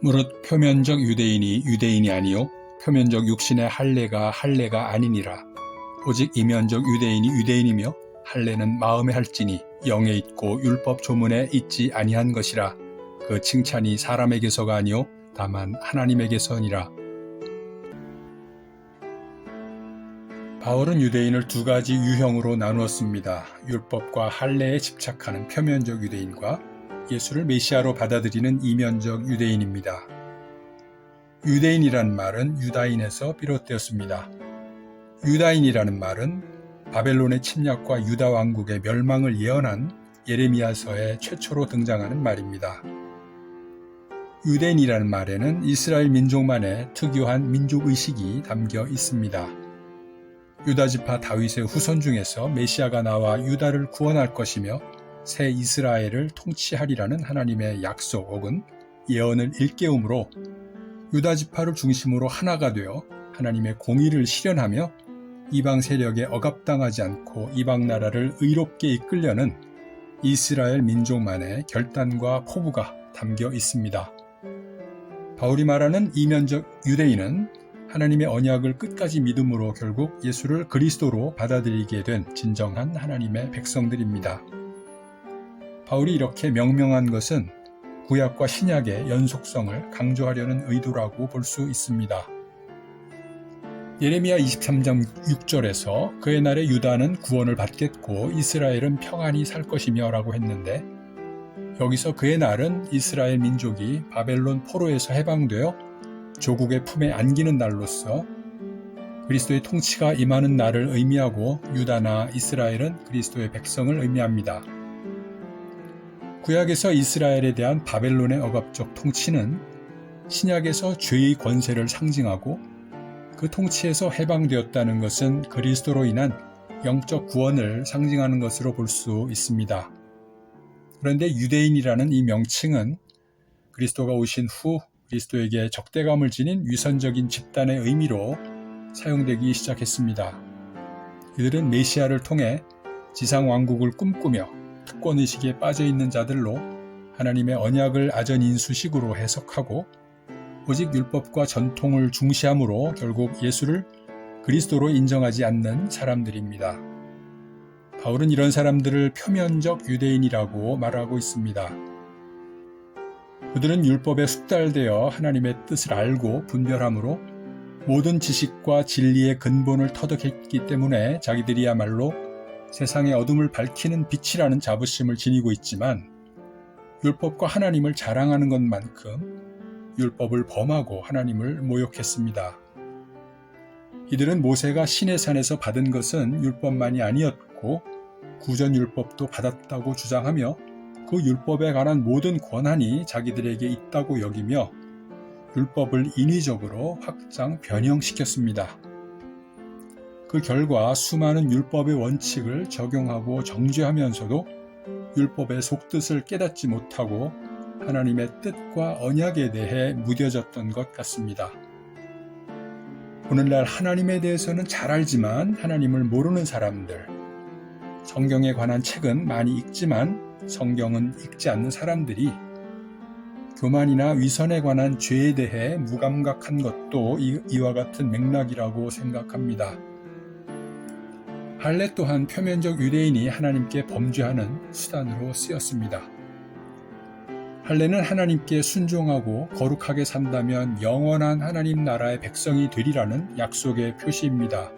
무릇 표면적 유대인이 유대인이 아니요 표면적 육신의 할례가 할례가 아니니라. 오직 이면적 유대인이 유대인이며 할례는 마음에 할지니 영에 있고 율법 조문에 있지 아니한 것이라. 그 칭찬이 사람에게서가 아니요 다만 하나님에게서니라. 바울은 유대인을 두 가지 유형으로 나누었습니다. 율법과 할례에 집착하는 표면적 유대인과 예수를 메시아로 받아들이는 이면적 유대인입니다. 유대인이란 말은 유다인에서 비롯되었습니다. 유다인이라는 말은 바벨론의 침략과 유다 왕국의 멸망을 예언한 예레미야서에 최초로 등장하는 말입니다. 유대인이라는 말에는 이스라엘 민족만의 특유한 민족의식이 담겨 있습니다. 유다지파 다윗의 후손 중에서 메시아가 나와 유다를 구원할 것이며 새 이스라엘을 통치하리라는 하나님의 약속 혹은 예언을 일깨우므로 유다지파를 중심으로 하나가 되어 하나님의 공의를 실현하며 이방 세력에 억압당하지 않고 이방 나라를 의롭게 이끌려는 이스라엘 민족만의 결단과 포부가 담겨 있습니다. 바울이 말하는 이면적 유대인은 하나님의 언약을 끝까지 믿음으로 결국 예수를 그리스도로 받아들이게 된 진정한 하나님의 백성들입니다. 바울이 이렇게 명명한 것은 구약과 신약의 연속성을 강조하려는 의도라고 볼 수 있습니다. 예레미야 23장 6절에서 그의 날에 유다는 구원을 받겠고 이스라엘은 평안히 살 것이며 라고 했는데, 여기서 그의 날은 이스라엘 민족이 바벨론 포로에서 해방되어 조국의 품에 안기는 날로서 그리스도의 통치가 임하는 날을 의미하고 유다나 이스라엘은 그리스도의 백성을 의미합니다. 구약에서 이스라엘에 대한 바벨론의 억압적 통치는 신약에서 죄의 권세를 상징하고 그 통치에서 해방되었다는 것은 그리스도로 인한 영적 구원을 상징하는 것으로 볼 수 있습니다. 그런데 유대인이라는 이 명칭은 그리스도가 오신 후 그리스도에게 적대감을 지닌 위선적인 집단의 의미로 사용되기 시작했습니다. 이들은 메시아를 통해 지상 왕국을 꿈꾸며 특권의식에 빠져있는 자들로 하나님의 언약을 아전인수식으로 해석하고 오직 율법과 전통을 중시함으로 결국 예수를 그리스도로 인정하지 않는 사람들입니다. 바울은 이런 사람들을 표면적 유대인이라고 말하고 있습니다. 그들은 율법에 숙달되어 하나님의 뜻을 알고 분별함으로 모든 지식과 진리의 근본을 터득했기 때문에 자기들이야말로 세상의 어둠을 밝히는 빛이라는 자부심을 지니고 있지만 율법과 하나님을 자랑하는 것만큼 율법을 범하고 하나님을 모욕했습니다. 이들은 모세가 시내산에서 받은 것은 율법만이 아니었고 구전율법도 받았다고 주장하며 그 율법에 관한 모든 권한이 자기들에게 있다고 여기며 율법을 인위적으로 확장 변형시켰습니다. 그 결과 수많은 율법의 원칙을 적용하고 정죄하면서도 율법의 속뜻을 깨닫지 못하고 하나님의 뜻과 언약에 대해 무뎌졌던 것 같습니다. 오늘날 하나님에 대해서는 잘 알지만 하나님을 모르는 사람들, 성경에 관한 책은 많이 읽지만 성경은 읽지 않는 사람들이 교만이나 위선에 관한 죄에 대해 무감각한 것도 이와 같은 맥락이라고 생각합니다. 할례 또한 표면적 유대인이 하나님께 범죄하는 수단으로 쓰였습니다. 할례는 하나님께 순종하고 거룩하게 산다면 영원한 하나님 나라의 백성이 되리라는 약속의 표시입니다.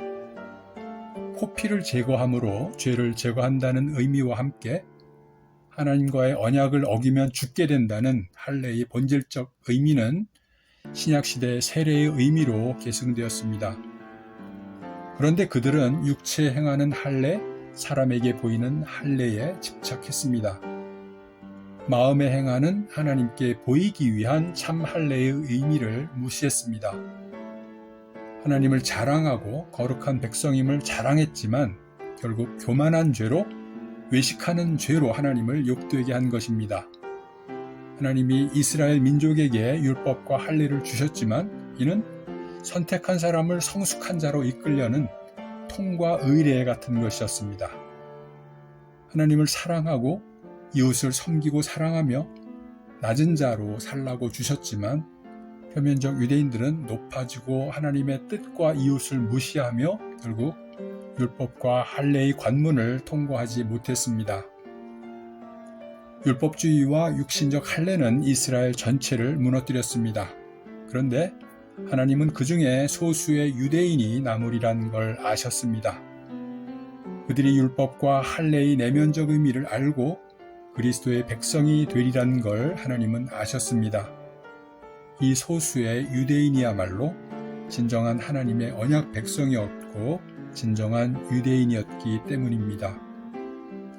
코피를 제거함으로 죄를 제거한다는 의미와 함께 하나님과의 언약을 어기면 죽게 된다는 할례의 본질적 의미는 신약시대의 세례의 의미로 계승되었습니다. 그런데 그들은 육체에 행하는 할례, 사람에게 보이는 할례에 집착했습니다. 마음에 행하는 하나님께 보이기 위한 참 할례의 의미를 무시했습니다. 하나님을 자랑하고 거룩한 백성임을 자랑했지만 결국 교만한 죄로 외식하는 죄로 하나님을 욕되게 한 것입니다. 하나님이 이스라엘 민족에게 율법과 할례를 주셨지만 이는 선택한 사람을 성숙한 자로 이끌려는 통과 의례 같은 것이었습니다. 하나님을 사랑하고 이웃을 섬기고 사랑하며 낮은 자로 살라고 주셨지만 표면적 유대인들은 높아지고 하나님의 뜻과 이웃을 무시하며 결국 율법과 할례의 관문을 통과하지 못했습니다. 율법주의와 육신적 할례는 이스라엘 전체를 무너뜨렸습니다. 그런데 하나님은 그 중에 소수의 유대인이 남으리란 걸 아셨습니다. 그들이 율법과 할례의 내면적 의미를 알고 그리스도의 백성이 되리란 걸 하나님은 아셨습니다. 이 소수의 유대인이야말로 진정한 하나님의 언약 백성이었고 진정한 유대인이었기 때문입니다.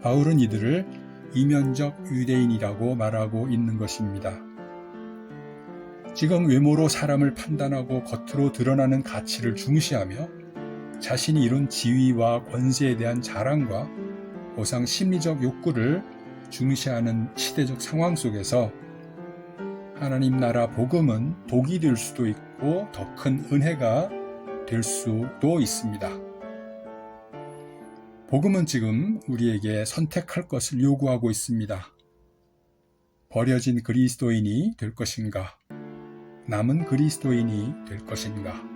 바울은 이들을 이면적 유대인이라고 말하고 있는 것입니다. 지금 외모로 사람을 판단하고 겉으로 드러나는 가치를 중시하며 자신이 이룬 지위와 권세에 대한 자랑과 보상 심리적 욕구를 중시하는 시대적 상황 속에서 하나님 나라 복음은 독이 될 수도 있고 더 큰 은혜가 될 수도 있습니다. 복음은 지금 우리에게 선택할 것을 요구하고 있습니다. 버려진 그리스도인이 될 것인가? 남은 그리스도인이 될 것인가?